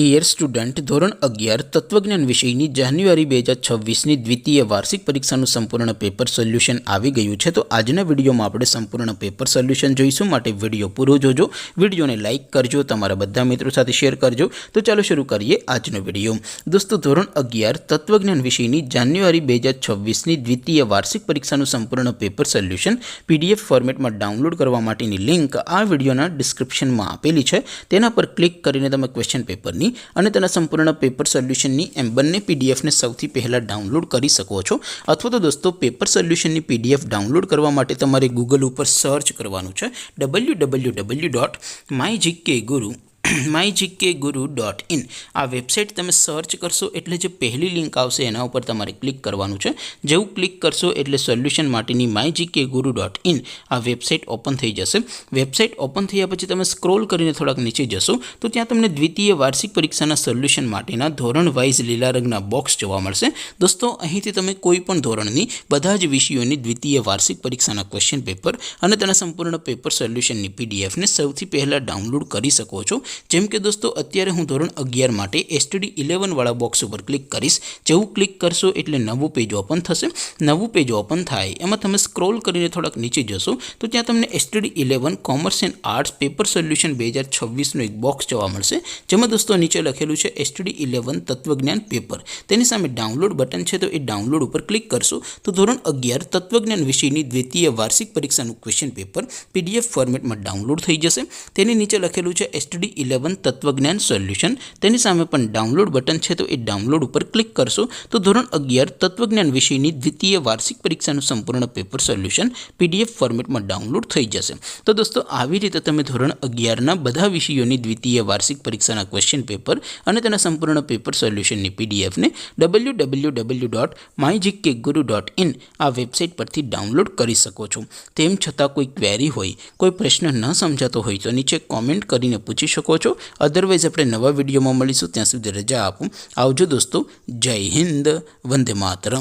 Dear student, ધોરણ 11 તત્વજ્ઞાન વિષયની જાન્યુઆરી 2026ની દ્વિતીય વાર્ષિક પરીક્ષાનું સંપૂર્ણ પેપર સોલ્યુશન આવી ગયું છે। તો આજના વિડીયોમાં આપણે સંપૂર્ણ પેપર સોલ્યુશન જોઈશું, માટે વિડીયો પૂરો જોજો। વિડીયોને લાઇક કરજો, તમારા બધા મિત્રો સાથે શેર કરજો। તો ચાલો શરૂ કરીએ આજનો વિડીયો। દોસ્તો, ધોરણ 11 તત્વજ્ઞાન વિષયની જાન્યુઆરી 2026ની દ્વિતીય વાર્ષિક પરીક્ષાનું સંપૂર્ણ પેપર સોલ્યુશન PDF ફોર્મેટમાં ડાઉનલોડ કરવા માટેની લિંક આ વિડીયોના ડિસ્ક્રિપ્શનમાં આપેલી છે। તેના પર ક્લિક કરીને તમે ક્વેશ્ચન પેપરની અને તેના સંપૂર્ણ પેપર સોલ્યુશનની એમ બંને પીડીએફને સૌથી પહેલાં ડાઉનલોડ કરી શકો છો। અથવા તો દોસ્તો, પેપર સોલ્યુશનની PDF ડાઉનલોડ કરવા માટે તમારે ગૂગલ ઉપર સર્ચ કરવાનું છે www.mygkguru.in। આ વેબસાઇટ તમે સર્ચ કરશો એટલે જે પહેલી લિંક આવશે એના ઉપર તમારે ક્લિક કરવાનું છે। જેવું ક્લિક કરશો એટલે સોલ્યુશન માટેની mygkguru.in આ વેબસાઇટ ઓપન થઈ જશે। વેબસાઇટ ઓપન થયા પછી તમે સ્ક્રોલ કરીને થોડાક નીચે જશો તો ત્યાં તમને દ્વિતીય વાર્ષિક પરીક્ષાના સોલ્યુશન માટેના ધોરણ વાઇઝ લીલા રંગના બોક્સ જોવા મળશે। દોસ્તો, અહીંથી તમે કોઈ પણ ધોરણની બધા જ વિષયોની દ્વિતીય વાર્ષિક પરીક્ષાના ક્વેશ્ચન પેપર અને તેના સંપૂર્ણ પેપર સોલ્યુશનની PDFને સૌથી પહેલાં ડાઉનલોડ કરી શકો છો। જેમ કે દોસ્તો, અત્યારે હું ધોરણ 11 માટે STD 11 વાળા બોક્સ ઉપર ક્લિક કરીશ। જેવું ક્લિક કરશો એટલે નવું પેજ ઓપન થશે। નવું પેજ ઓપન થાય એમાં તમે સ્ક્રોલ કરીને થોડાક નીચે જશો તો ત્યાં તમને STD 11 commerce and arts paper solution 2026નું એક બોક્સ જોવા મળશે, જેમાં દોસ્તો નીચે લખેલું છે STD 11 તત્વજ્ઞાન પેપર। તેની સામે ડાઉનલોડ બટન છે, તો એ ડાઉનલોડ ઉપર ક્લિક કરશો તો ધોરણ 11 તત્વજ્ઞાન વિષયની દ્વિતીય વાર્ષિક પરીક્ષાનું ક્વેશ્ચન પેપર PDF ફોર્મેટમાં ડાઉનલોડ થઈ જશે। તેની નીચે લખેલું છે STD 11 તત્વજ્ઞાન સોલ્યુશન। તેની સામે પણ ડાઉનલોડ બટન છે, તો એ ડાઉનલોડ ઉપર ક્લિક કરશો તો ધોરણ 11 તત્વજ્ઞાન વિષયની દ્વિતીય વાર્ષિક પરીક્ષાનું સંપૂર્ણ પેપર સોલ્યુશન PDF ફોર્મેટમાં ડાઉનલોડ થઈ જશે। તો દોસ્તો, આવી રીતે તમે ધોરણ 11ના બધા વિષયોની દ્વિતીય વાર્ષિક પરીક્ષાના ક્વેશ્ચન પેપર અને તેના સંપૂર્ણ પેપર સોલ્યુશનની PDFને www.mygkguru.in આ વેબસાઇટ પરથી ડાઉનલોડ કરી શકો છો। તેમ છતાં કોઈ ક્વેરી હોય, કોઈ પ્રશ્ન ન સમજાતો હોય તો નીચે કોમેન્ટ કરીને પૂછી શકો છો। અધરવાઇઝ આપણે નવા વિડીયોમાં મળીશું, ત્યાં સુધી રજા આપો। આવજો દોસ્તો, જય હિન્દ, વંદે માતરમ।